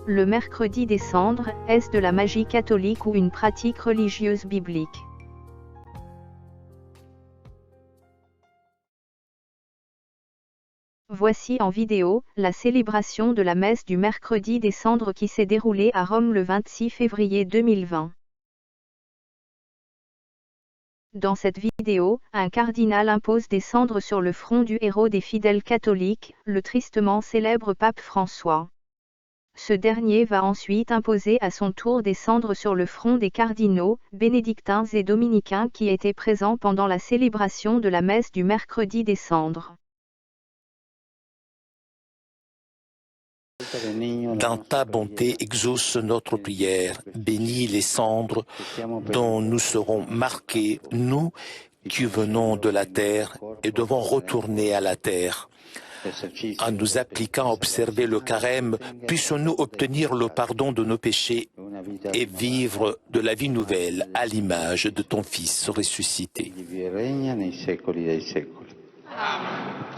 Le mercredi des cendres, est-ce de la magie catholique ou une pratique religieuse biblique? Voici en vidéo, la célébration de la messe du mercredi des cendres qui s'est déroulée à Rome le 26 février 2020. Dans cette vidéo, un cardinal impose des cendres sur le front du héros des fidèles catholiques, le tristement célèbre pape François. Ce dernier va ensuite imposer à son tour des cendres sur le front des cardinaux, bénédictins et dominicains qui étaient présents pendant la célébration de la messe du mercredi des cendres. Dans ta bonté, exauce notre prière, bénis les cendres dont nous serons marqués, nous qui venons de la terre et devons retourner à la terre. En nous appliquant à observer le carême, puissions-nous obtenir le pardon de nos péchés et vivre de la vie nouvelle à l'image de ton Fils ressuscité. Amen.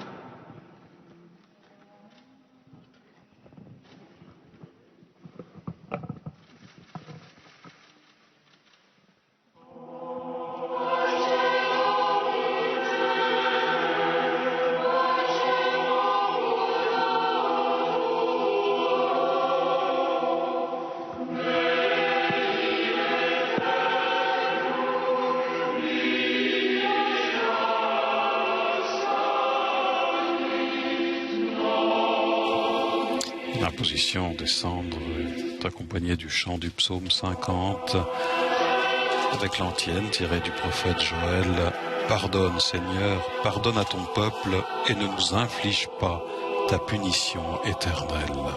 L'imposition des cendres est accompagnée du chant du psaume 50 avec l'antienne tirée du prophète Joël. Pardonne Seigneur, pardonne à ton peuple et ne nous inflige pas ta punition éternelle.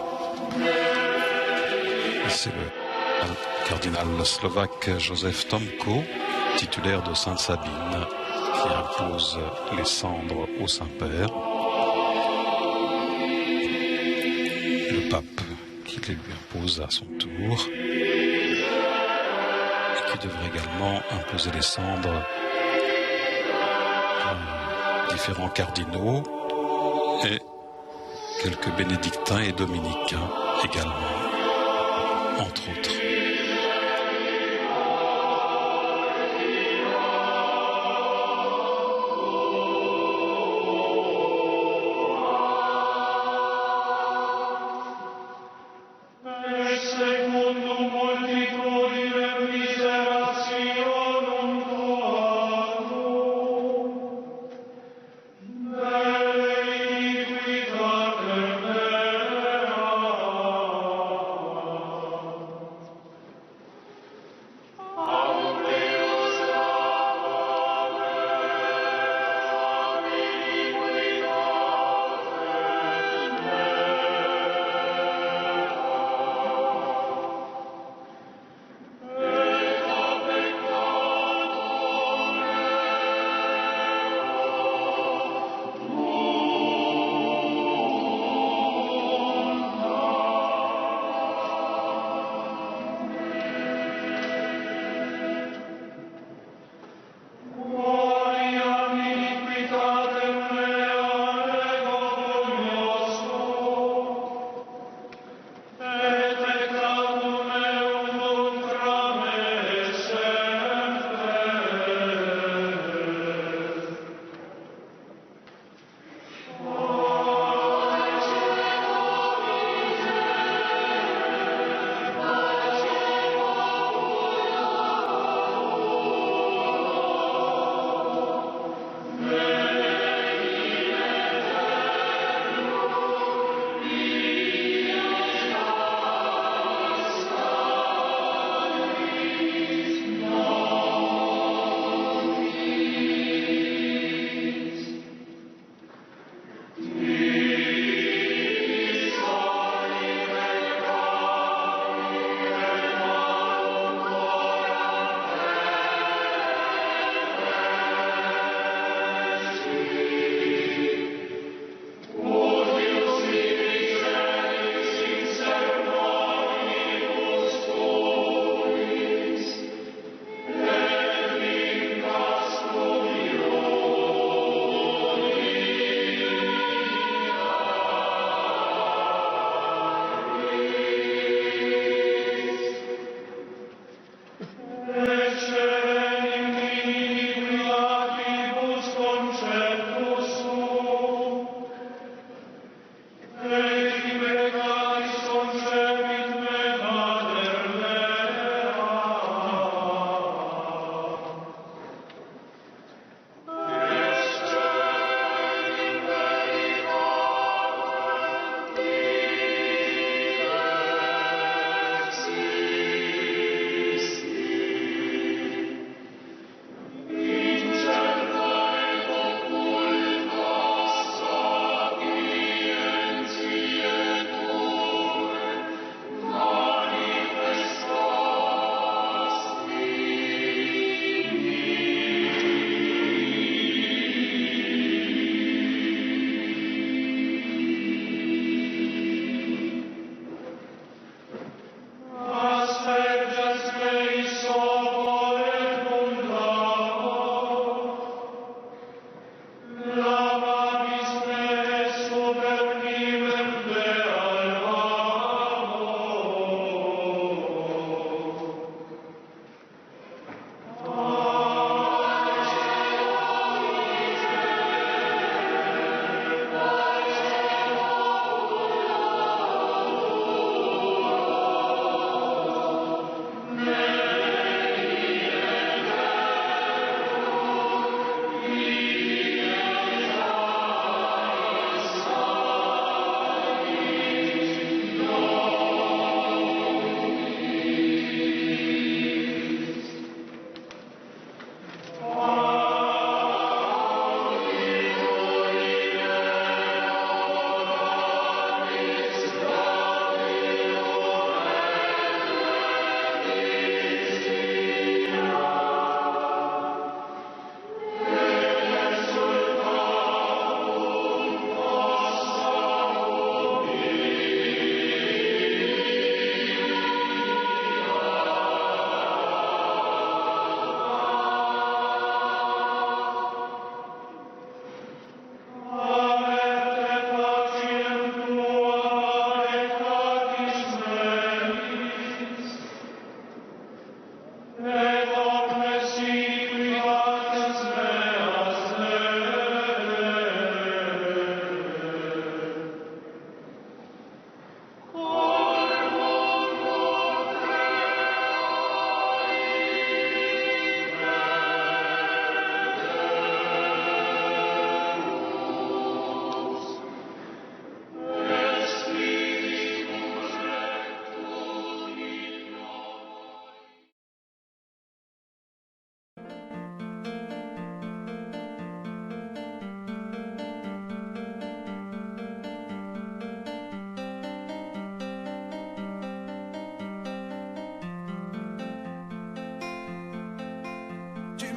C'est le cardinal slovaque Josef Tomko, titulaire de Sainte-Sabine, qui impose les cendres au Saint-Père. Le pape qui les lui impose à son tour et qui devrait également imposer les cendres à différents cardinaux et quelques bénédictins et dominicains également, entre autres.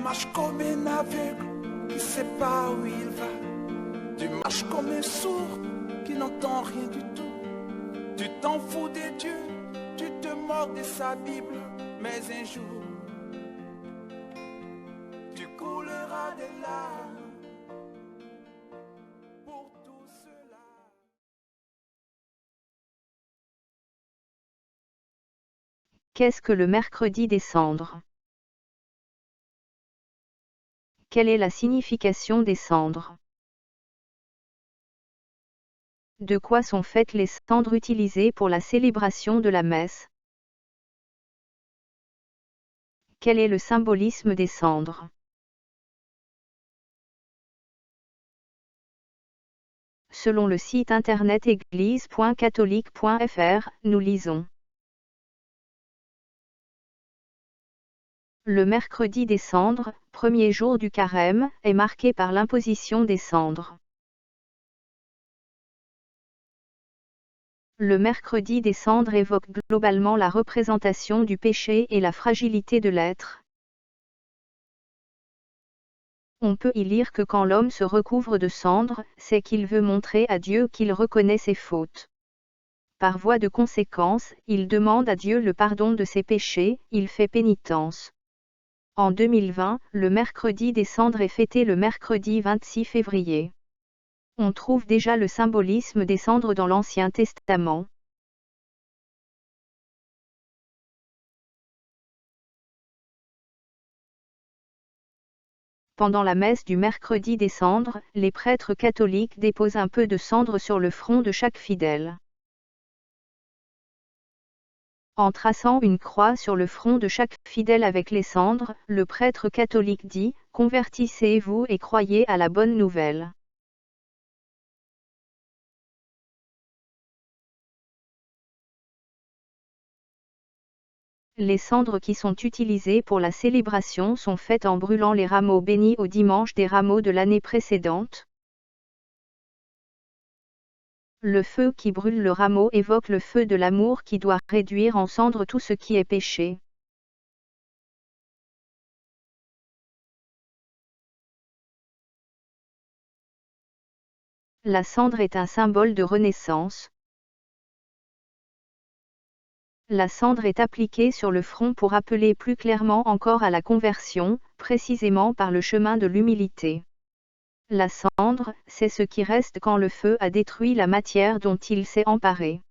marches comme un aveugle qui sait pas où il va. Tu marches comme un sourd qui n'entend rien du tout. Tu t'en fous des dieux, tu te moques de sa Bible. Mais un jour, tu couleras des larmes pour tout cela. Qu'est-ce que le mercredi des cendres? Quelle est la signification des cendres? De quoi sont faites les cendres utilisées pour la célébration de la messe? Quel est le symbolisme des cendres? Selon le site internet église.catholique.fr, nous lisons: le mercredi des cendres, premier jour du carême, est marqué par l'imposition des cendres. Le mercredi des cendres évoque globalement la représentation du péché et la fragilité de l'être. On peut y lire que quand l'homme se recouvre de cendres, c'est qu'il veut montrer à Dieu qu'il reconnaît ses fautes. Par voie de conséquence, il demande à Dieu le pardon de ses péchés, il fait pénitence. En 2020, le mercredi des cendres est fêté le mercredi 26 février. On trouve déjà le symbolisme des cendres dans l'Ancien Testament. Pendant la messe du mercredi des cendres, les prêtres catholiques déposent un peu de cendre sur le front de chaque fidèle. En traçant une croix sur le front de chaque fidèle avec les cendres, le prêtre catholique dit « Convertissez-vous et croyez à la bonne nouvelle ». Les cendres qui sont utilisées pour la célébration sont faites en brûlant les rameaux bénis au dimanche des rameaux de l'année précédente. Le feu qui brûle le rameau évoque le feu de l'amour qui doit réduire en cendres tout ce qui est péché. La cendre est un symbole de renaissance. La cendre est appliquée sur le front pour appeler plus clairement encore à la conversion, précisément par le chemin de l'humilité. La cendre, c'est ce qui reste quand le feu a détruit la matière dont il s'est emparé.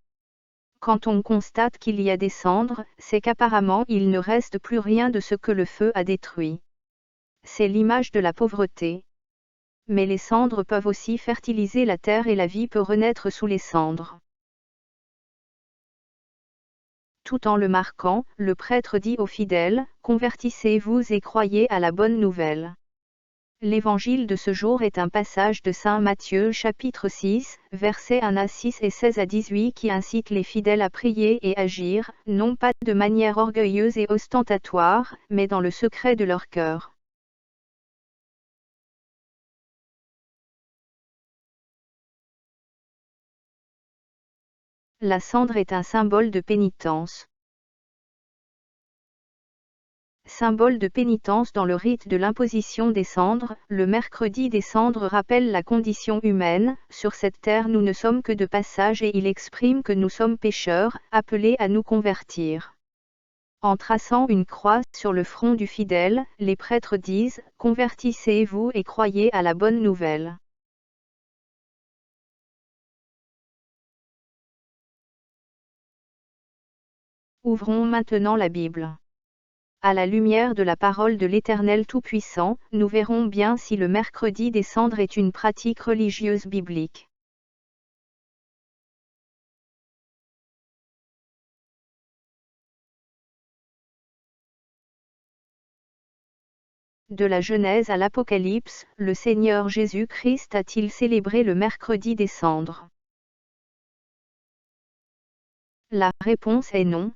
Quand on constate qu'il y a des cendres, c'est qu'apparemment il ne reste plus rien de ce que le feu a détruit. C'est l'image de la pauvreté. Mais les cendres peuvent aussi fertiliser la terre et la vie peut renaître sous les cendres. Tout en le marquant, le prêtre dit aux fidèles, « Convertissez-vous et croyez à la bonne nouvelle ». L'évangile de ce jour est un passage de Saint Matthieu chapitre 6, versets 1 à 6 et 16 à 18 qui incite les fidèles à prier et agir, non pas de manière orgueilleuse et ostentatoire, mais dans le secret de leur cœur. La cendre est un symbole de pénitence. Symbole de pénitence dans le rite de l'imposition des cendres, le mercredi des cendres rappelle la condition humaine, sur cette terre nous ne sommes que de passage et il exprime que nous sommes pécheurs, appelés à nous convertir. En traçant une croix sur le front du fidèle, les prêtres disent « Convertissez-vous et croyez à la bonne nouvelle ». Ouvrons maintenant la Bible. À la lumière de la parole de l'Éternel Tout-Puissant, nous verrons bien si le mercredi des cendres est une pratique religieuse biblique. De la Genèse à l'Apocalypse, le Seigneur Jésus-Christ a-t-il célébré le mercredi des cendres? La réponse est non.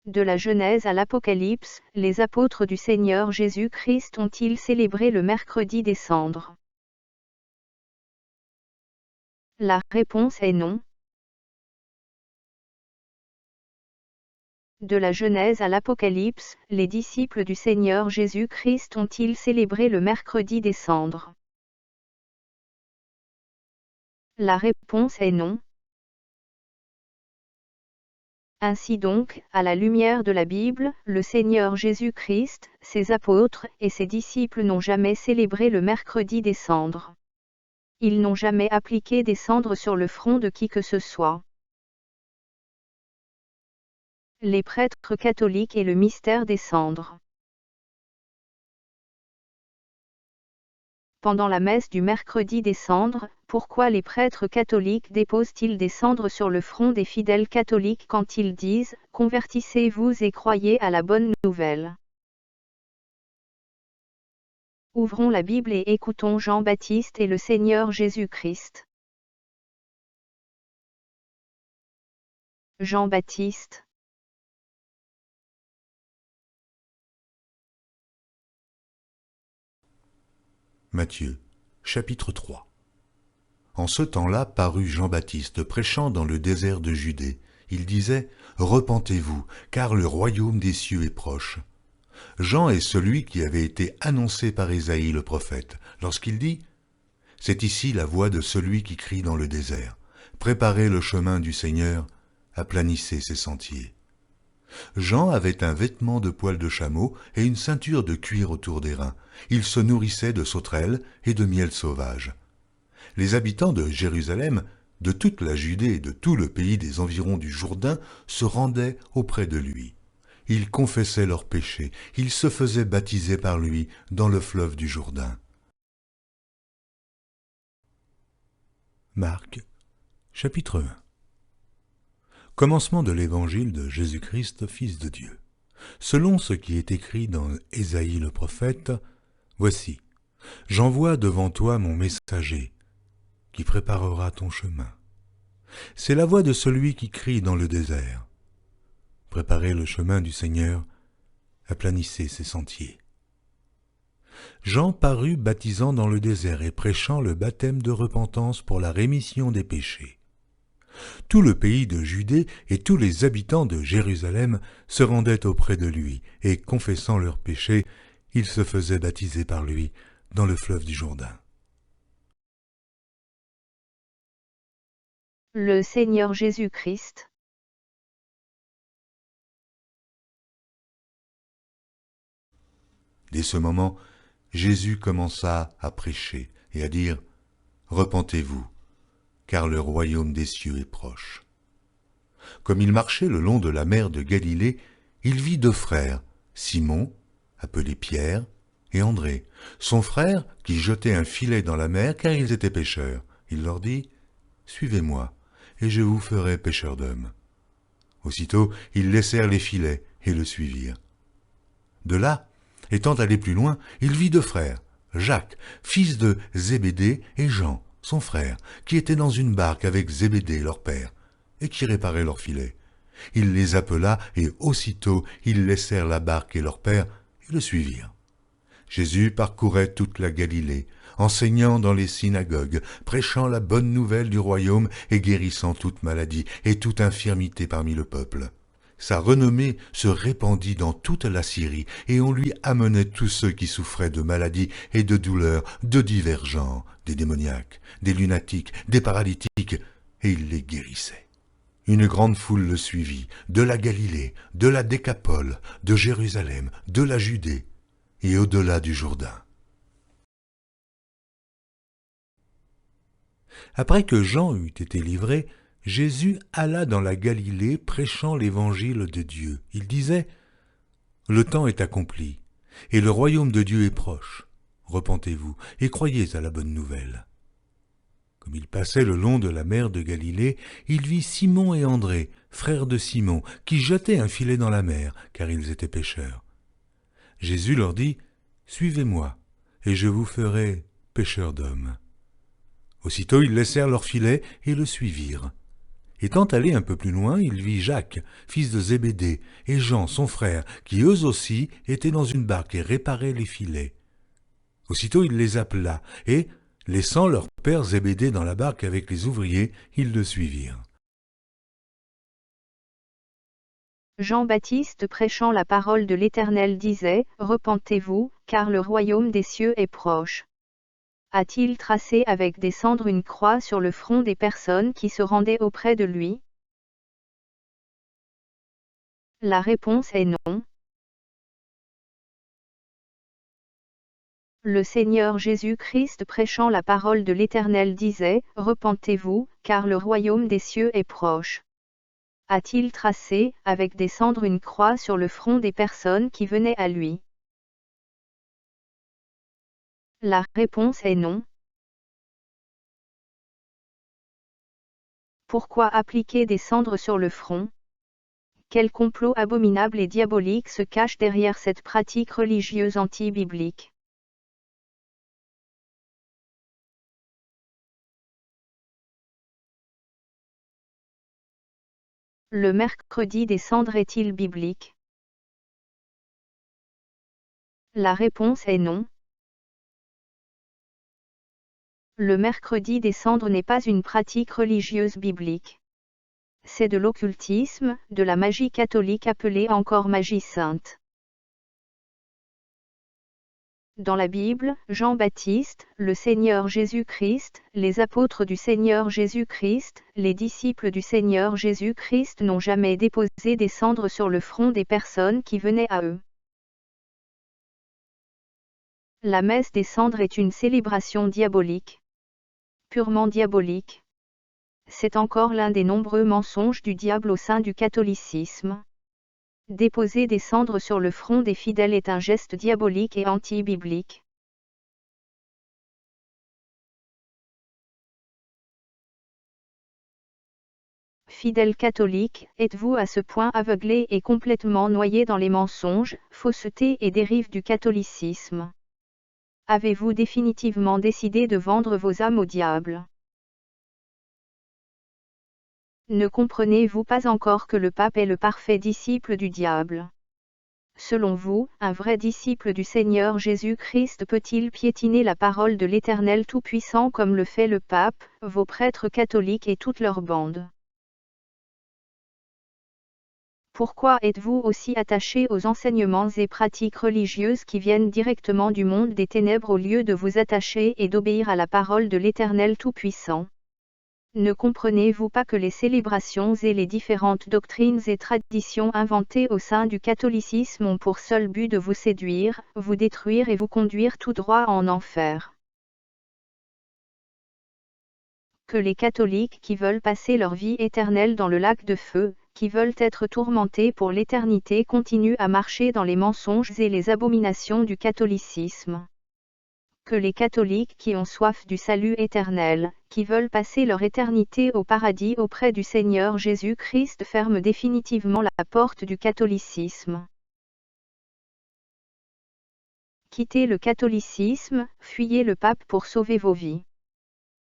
De la Genèse à l'Apocalypse, les apôtres du Seigneur Jésus-Christ ont-ils célébré le mercredi des cendres? La réponse est non. De la Genèse à l'Apocalypse, les disciples du Seigneur Jésus-Christ ont-ils célébré le mercredi des cendres? La réponse est non. Ainsi donc, à la lumière de la Bible, le Seigneur Jésus-Christ, ses apôtres et ses disciples n'ont jamais célébré le mercredi des cendres. Ils n'ont jamais appliqué des cendres sur le front de qui que ce soit. Les prêtres catholiques et le mystère des cendres. Pendant la messe du mercredi des cendres, pourquoi les prêtres catholiques déposent-ils des cendres sur le front des fidèles catholiques quand ils disent « Convertissez-vous et croyez à la bonne nouvelle ». Ouvrons la Bible et écoutons Jean-Baptiste et le Seigneur Jésus-Christ. Jean-Baptiste. Matthieu, chapitre 3. En ce temps-là parut Jean-Baptiste prêchant dans le désert de Judée. Il disait « Repentez-vous, car le royaume des cieux est proche ». Jean est celui qui avait été annoncé par Ésaïe le prophète, lorsqu'il dit « C'est ici la voix de celui qui crie dans le désert. Préparez le chemin du Seigneur, aplanissez ses sentiers. » Jean avait un vêtement de poil de chameau et une ceinture de cuir autour des reins. Il se nourrissait de sauterelles et de miel sauvage. Les habitants de Jérusalem, de toute la Judée et de tout le pays des environs du Jourdain se rendaient auprès de lui. Ils confessaient leurs péchés, ils se faisaient baptiser par lui dans le fleuve du Jourdain. Marc, chapitre 1. Commencement de l'évangile de Jésus-Christ, Fils de Dieu. Selon ce qui est écrit dans Ésaïe le prophète, « Voici, j'envoie devant toi mon messager, qui préparera ton chemin. C'est la voix de celui qui crie dans le désert. Préparez le chemin du Seigneur, aplanissez ses sentiers. » Jean parut baptisant dans le désert et prêchant le baptême de repentance pour la rémission des péchés. Tout le pays de Judée et tous les habitants de Jérusalem se rendaient auprès de lui, et confessant leurs péchés, ils se faisaient baptiser par lui dans le fleuve du Jourdain. Le Seigneur Jésus-Christ. Dès ce moment, Jésus commença à prêcher et à dire « Repentez-vous, car le royaume des cieux est proche. » Comme il marchait le long de la mer de Galilée, il vit deux frères, Simon, appelé Pierre, et André, son frère, qui jetait un filet dans la mer car ils étaient pêcheurs. Il leur dit « Suivez-moi, et je vous ferai pêcheurs d'hommes. » Aussitôt, ils laissèrent les filets et le suivirent. De là, étant allé plus loin, il vit deux frères, Jacques, fils de Zébédée, et Jean, son frère, qui étaient dans une barque avec Zébédée, leur père, et qui réparait leurs filets. Il les appela, et aussitôt ils laissèrent la barque et leur père, et le suivirent. Jésus parcourait toute la Galilée, enseignant dans les synagogues, prêchant la bonne nouvelle du royaume et guérissant toute maladie et toute infirmité parmi le peuple. Sa renommée se répandit dans toute la Syrie, et on lui amenait tous ceux qui souffraient de maladies et de douleurs de divers genres, des démoniaques, des lunatiques, des paralytiques, et il les guérissait. Une grande foule le suivit, de la Galilée, de la Décapole, de Jérusalem, de la Judée, et au-delà du Jourdain. Après que Jean eut été livré, Jésus alla dans la Galilée prêchant l'évangile de Dieu. Il disait « Le temps est accompli, et le royaume de Dieu est proche. Repentez-vous et croyez à la bonne nouvelle. » Comme il passait le long de la mer de Galilée, il vit Simon et André, frères de Simon, qui jetaient un filet dans la mer, car ils étaient pêcheurs. Jésus leur dit « Suivez-moi, et je vous ferai pêcheurs d'hommes. » Aussitôt ils laissèrent leur filet et le suivirent. Étant allé un peu plus loin, il vit Jacques, fils de Zébédée, et Jean, son frère, qui eux aussi étaient dans une barque et réparaient les filets. Aussitôt il les appela, et, laissant leur père Zébédée dans la barque avec les ouvriers, ils le suivirent. Jean-Baptiste prêchant la parole de l'Éternel disait « Repentez-vous, car le royaume des cieux est proche. » A-t-il tracé avec des cendres une croix sur le front des personnes qui se rendaient auprès de lui? La réponse est non. Le Seigneur Jésus-Christ prêchant la parole de l'Éternel disait « Repentez-vous, car le royaume des cieux est proche. » A-t-il tracé avec des cendres une croix sur le front des personnes qui venaient à lui? La réponse est non. Pourquoi appliquer des cendres sur le front? Quel complot abominable et diabolique se cache derrière cette pratique religieuse anti-biblique? Le mercredi des cendres est-il biblique? La réponse est non. Le mercredi des cendres n'est pas une pratique religieuse biblique. C'est de l'occultisme, de la magie catholique appelée encore magie sainte. Dans la Bible, Jean-Baptiste, le Seigneur Jésus-Christ, les apôtres du Seigneur Jésus-Christ, les disciples du Seigneur Jésus-Christ n'ont jamais déposé des cendres sur le front des personnes qui venaient à eux. La messe des cendres est une célébration diabolique. Purement diabolique. C'est encore l'un des nombreux mensonges du diable au sein du catholicisme. Déposer des cendres sur le front des fidèles est un geste diabolique et anti-biblique. Fidèles catholiques, êtes-vous à ce point aveuglés et complètement noyés dans les mensonges, faussetés et dérives du catholicisme? Avez-vous définitivement décidé de vendre vos âmes au diable? Ne comprenez-vous pas encore que le pape est le parfait disciple du diable? Selon vous, un vrai disciple du Seigneur Jésus-Christ peut-il piétiner la parole de l'Éternel Tout-Puissant comme le fait le pape, vos prêtres catholiques et toute leur bande? Pourquoi êtes-vous aussi attachés aux enseignements et pratiques religieuses qui viennent directement du monde des ténèbres au lieu de vous attacher et d'obéir à la parole de l'Éternel Tout-Puissant? Ne comprenez-vous pas que les célébrations et les différentes doctrines et traditions inventées au sein du catholicisme ont pour seul but de vous séduire, vous détruire et vous conduire tout droit en enfer? Que les catholiques qui veulent passer leur vie éternelle dans le lac de feu, qui veulent être tourmentés pour l'éternité continuent à marcher dans les mensonges et les abominations du catholicisme. Que les catholiques qui ont soif du salut éternel, qui veulent passer leur éternité au paradis auprès du Seigneur Jésus-Christ ferment définitivement la porte du catholicisme. Quittez le catholicisme, fuyez le pape pour sauver vos vies.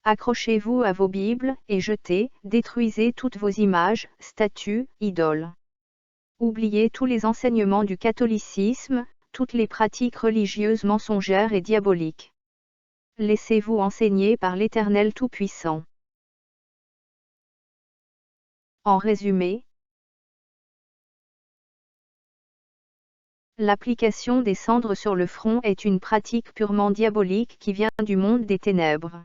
Accrochez-vous à vos Bibles, et jetez, détruisez toutes vos images, statues, idoles. Oubliez tous les enseignements du catholicisme, toutes les pratiques religieuses mensongères et diaboliques. Laissez-vous enseigner par l'Éternel Tout-Puissant. En résumé, l'application des cendres sur le front est une pratique purement diabolique qui vient du monde des ténèbres.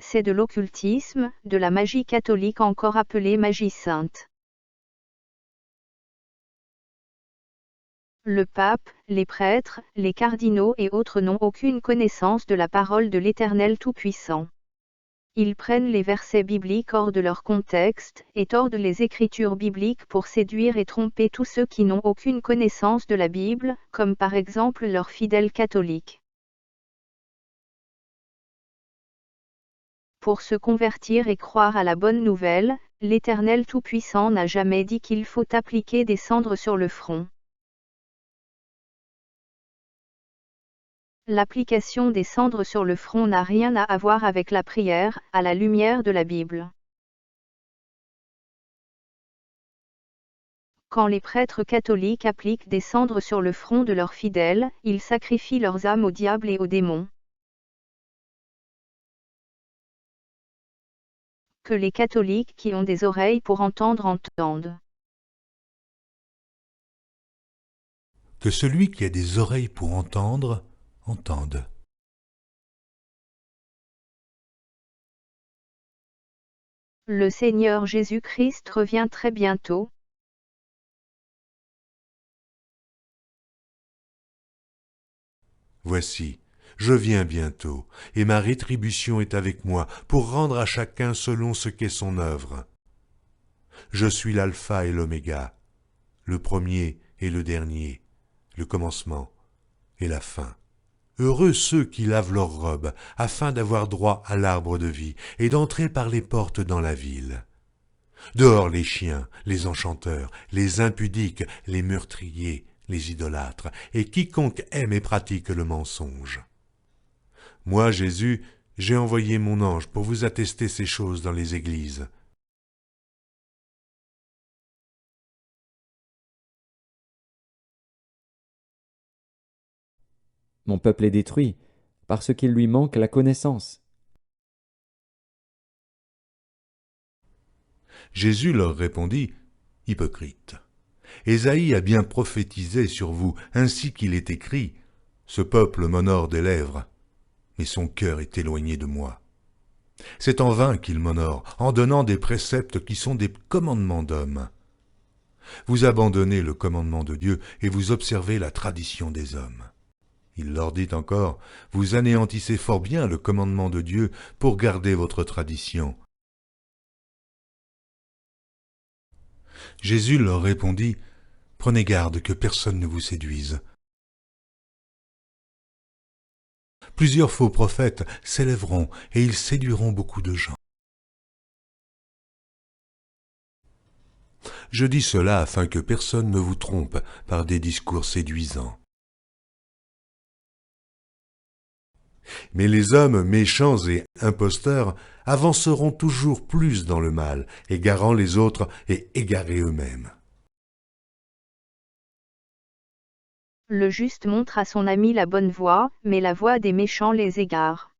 C'est de l'occultisme, de la magie catholique encore appelée magie sainte. Le pape, les prêtres, les cardinaux et autres n'ont aucune connaissance de la parole de l'Éternel Tout-Puissant. Ils prennent les versets bibliques hors de leur contexte, et tordent les écritures bibliques pour séduire et tromper tous ceux qui n'ont aucune connaissance de la Bible, comme par exemple leurs fidèles catholiques. Pour se convertir et croire à la bonne nouvelle, l'Éternel Tout-Puissant n'a jamais dit qu'il faut appliquer des cendres sur le front. L'application des cendres sur le front n'a rien à voir avec la prière, à la lumière de la Bible. Quand les prêtres catholiques appliquent des cendres sur le front de leurs fidèles, ils sacrifient leurs âmes au diable et aux démons. Que les catholiques qui ont des oreilles pour entendre entendent. Que celui qui a des oreilles pour entendre, entende. Le Seigneur Jésus-Christ revient très bientôt. Voici, je viens bientôt, et ma rétribution est avec moi, pour rendre à chacun selon ce qu'est son œuvre. Je suis l'alpha et l'oméga, le premier et le dernier, le commencement et la fin. Heureux ceux qui lavent leurs robes, afin d'avoir droit à l'arbre de vie, et d'entrer par les portes dans la ville. Dehors les chiens, les enchanteurs, les impudiques, les meurtriers, les idolâtres, et quiconque aime et pratique le mensonge. Moi, Jésus, j'ai envoyé mon ange pour vous attester ces choses dans les églises. Mon peuple est détruit, parce qu'il lui manque la connaissance. Jésus leur répondit, « Hypocrites, Ésaïe a bien prophétisé sur vous, ainsi qu'il est écrit, « Ce peuple m'honore des lèvres, mais son cœur est éloigné de moi. C'est en vain qu'il m'honore, en donnant des préceptes qui sont des commandements d'hommes. Vous abandonnez le commandement de Dieu et vous observez la tradition des hommes. » Il leur dit encore, « Vous anéantissez fort bien le commandement de Dieu pour garder votre tradition. » Jésus leur répondit, « Prenez garde que personne ne vous séduise. Plusieurs faux prophètes s'élèveront et ils séduiront beaucoup de gens. Je dis cela afin que personne ne vous trompe par des discours séduisants. Mais les hommes méchants et imposteurs avanceront toujours plus dans le mal, égarant les autres et égarés eux-mêmes. Le juste montre à son ami la bonne voie, mais la voie des méchants les égare.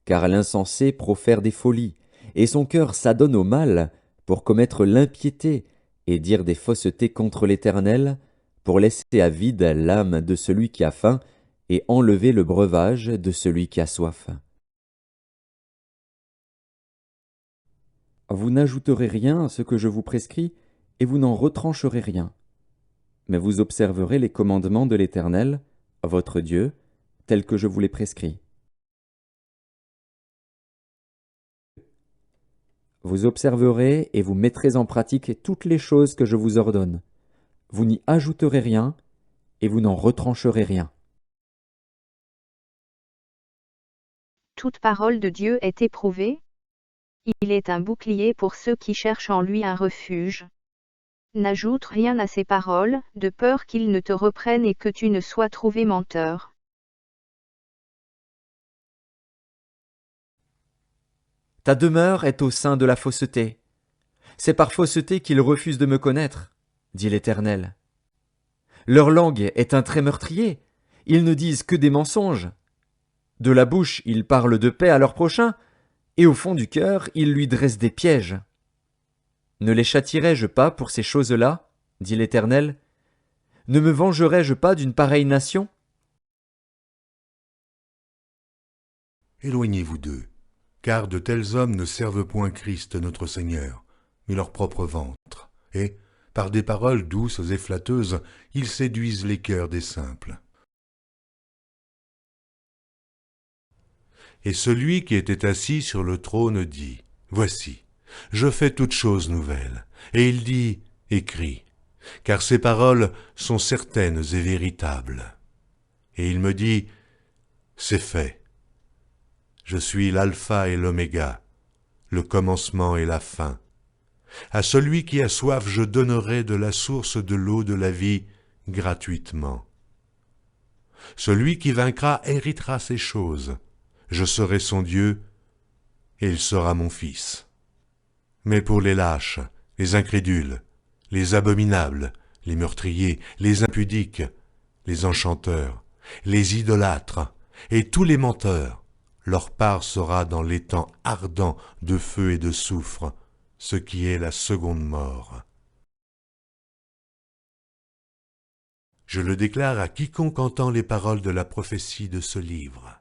Car l'insensé profère des folies, et son cœur s'adonne au mal pour commettre l'impiété et dire des faussetés contre l'Éternel, pour laisser à vide l'âme de celui qui a faim et enlever le breuvage de celui qui a soif. Vous n'ajouterez rien à ce que je vous prescris, et vous n'en retrancherez rien. Mais vous observerez les commandements de l'Éternel, votre Dieu, tels que je vous les prescris. Vous observerez et vous mettrez en pratique toutes les choses que je vous ordonne. Vous n'y ajouterez rien, et vous n'en retrancherez rien. Toute parole de Dieu est éprouvée. Il est un bouclier pour ceux qui cherchent en lui un refuge. N'ajoute rien à ces paroles, de peur qu'ils ne te reprennent et que tu ne sois trouvé menteur. Ta demeure est au sein de la fausseté. C'est par fausseté qu'ils refusent de me connaître, dit l'Éternel. Leur langue est un trait meurtrier. Ils ne disent que des mensonges. De la bouche, ils parlent de paix à leur prochain, et au fond du cœur, ils lui dressent des pièges. Ne les châtierai-je pas pour ces choses-là, dit l'Éternel? Ne me vengerai-je pas d'une pareille nation? Éloignez-vous d'eux, car de tels hommes ne servent point Christ notre Seigneur, mais leur propre ventre, et, par des paroles douces et flatteuses, ils séduisent les cœurs des simples. Et celui qui était assis sur le trône dit, « Voici, je fais toutes choses nouvelles. » Et il dit, « Écris, car ces paroles sont certaines et véritables. » Et il me dit, « C'est fait. Je suis l'alpha et l'oméga, le commencement et la fin. À celui qui a soif, je donnerai de la source de l'eau de la vie gratuitement. Celui qui vaincra héritera ces choses. Je serai son Dieu, et il sera mon fils. Mais pour les lâches, les incrédules, les abominables, les meurtriers, les impudiques, les enchanteurs, les idolâtres, et tous les menteurs, leur part sera dans l'étang ardent de feu et de soufre, ce qui est la seconde mort. Je le déclare à quiconque entend les paroles de la prophétie de ce livre.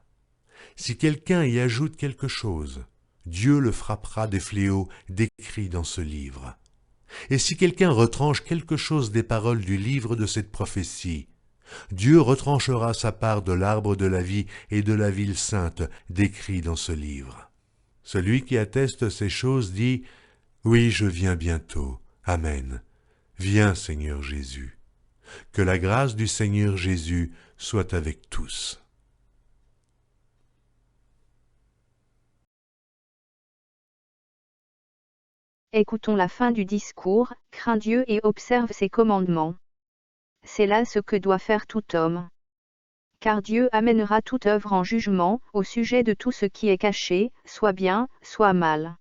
Si quelqu'un y ajoute quelque chose, Dieu le frappera des fléaux décrits dans ce livre. Et si quelqu'un retranche quelque chose des paroles du livre de cette prophétie, Dieu retranchera sa part de l'arbre de la vie et de la ville sainte décrits dans ce livre. Celui qui atteste ces choses dit, « Oui, je viens bientôt. Amen. Viens, Seigneur Jésus. » Que la grâce du Seigneur Jésus soit avec tous. Écoutons la fin du discours, crains Dieu et observe ses commandements. C'est là ce que doit faire tout homme. Car Dieu amènera toute œuvre en jugement, au sujet de tout ce qui est caché, soit bien, soit mal.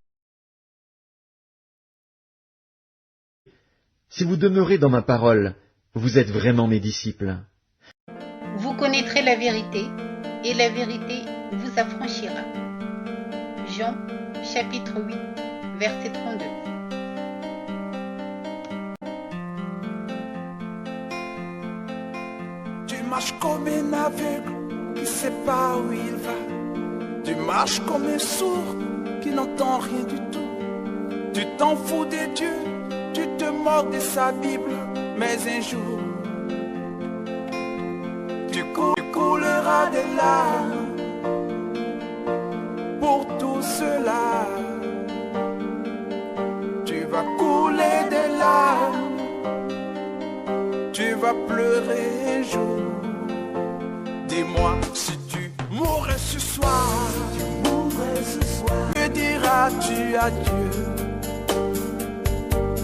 Si vous demeurez dans ma parole, vous êtes vraiment mes disciples. Vous connaîtrez la vérité, et la vérité vous affranchira. Jean, chapitre 8, verset 32. Tu marches comme un aveugle qui ne sait pas où il va. Tu marches comme un sourd qui n'entend rien du tout. Tu t'en fous des dieux, tu te moques de sa Bible. Mais un jour, tu couleras des larmes pour tout cela. Tu vas couler des larmes, tu vas pleurer un jour. Dis-moi, si tu mourrais ce soir, me diras-tu à Dieu?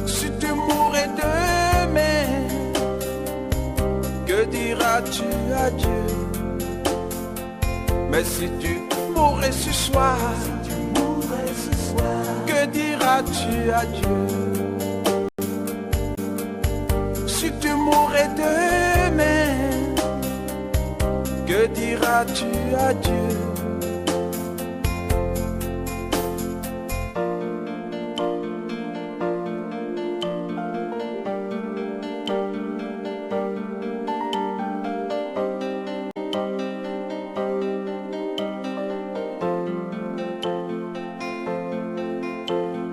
Si tu mourais demain, que diras-tu à Dieu? Mais si tu mourrais ce soir, que diras-tu à Dieu? Si tu mourais demain, que diras-tu à Dieu?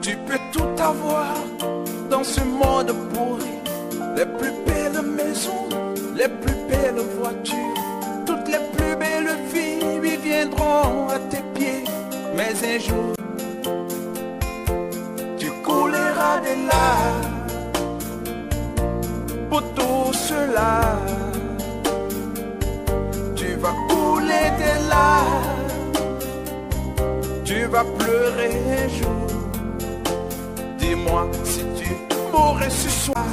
Tu peux tout avoir dans ce monde pourri, les plus belles maisons, les plus belles voitures, toutes les plus belles filles viendront à tes pieds. Mais un jour, tu couleras des larmes pour tout cela. Tu vas couler des larmes, tu vas pleurer un jour. Dis-moi si tu mourrais ce soir,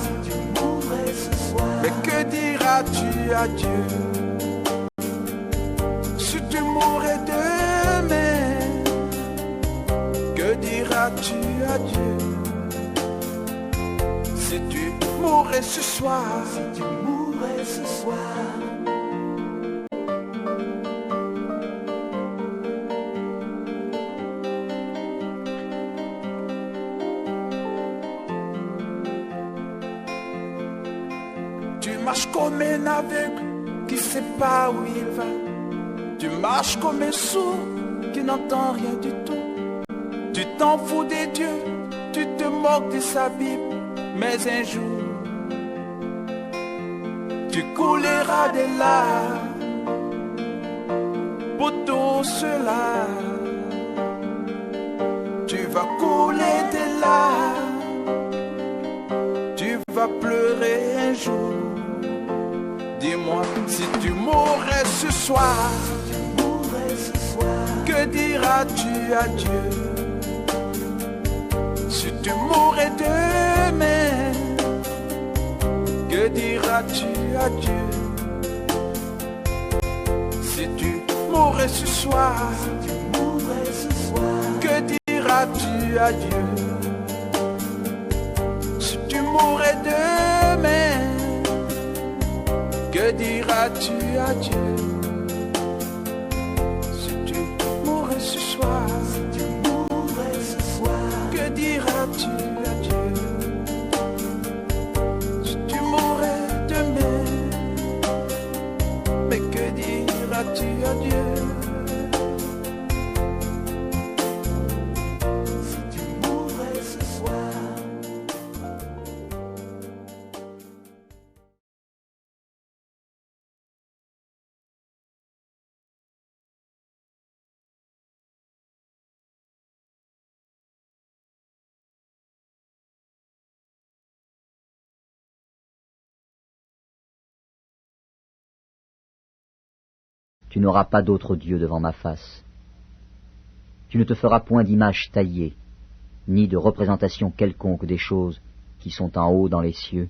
mais que diras-tu à Dieu? Si tu mourrais demain, que diras-tu à Dieu? Si tu mourrais ce soir, tu marches comme un aveugle qui ne sait pas où il va. Tu marches comme un sourd qui n'entend rien du tout. Tu t'en fous des dieux, tu te moques de sa Bible. Mais un jour, tu couleras des larmes pour tout cela. Tu vas couler des larmes, tu vas pleurer un jour. Dis-moi si tu mourrais ce soir, que diras-tu à Dieu? Si tu mourrais demain, que diras-tu à Dieu? Si tu mourrais ce soir, que diras-tu à Dieu? Si tu mourrais demain, que diras-tu à Dieu? Si tu mourrais ce soir, que diras-tu à Dieu? Si tu mourrais demain, mais que diras-tu à Dieu? Si tu mourrais ce soir. Tu n'auras pas d'autre Dieu devant ma face. Tu ne te feras point d'image taillée, ni de représentation quelconque des choses qui sont en haut dans les cieux,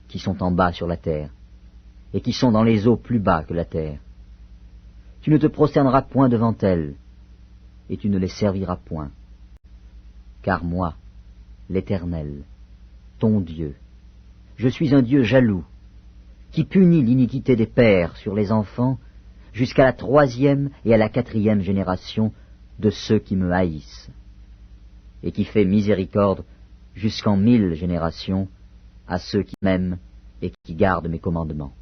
qui sont en bas sur la terre, et qui sont dans les eaux plus bas que la terre. Tu ne te prosterneras point devant elles, et tu ne les serviras point. Car moi, l'Éternel, ton Dieu, je suis un Dieu jaloux, qui punit l'iniquité des pères sur les enfants, jusqu'à la 3e et à la 4e génération de ceux qui me haïssent, et qui fait miséricorde jusqu'en 1000 générations à ceux qui m'aiment et qui gardent mes commandements.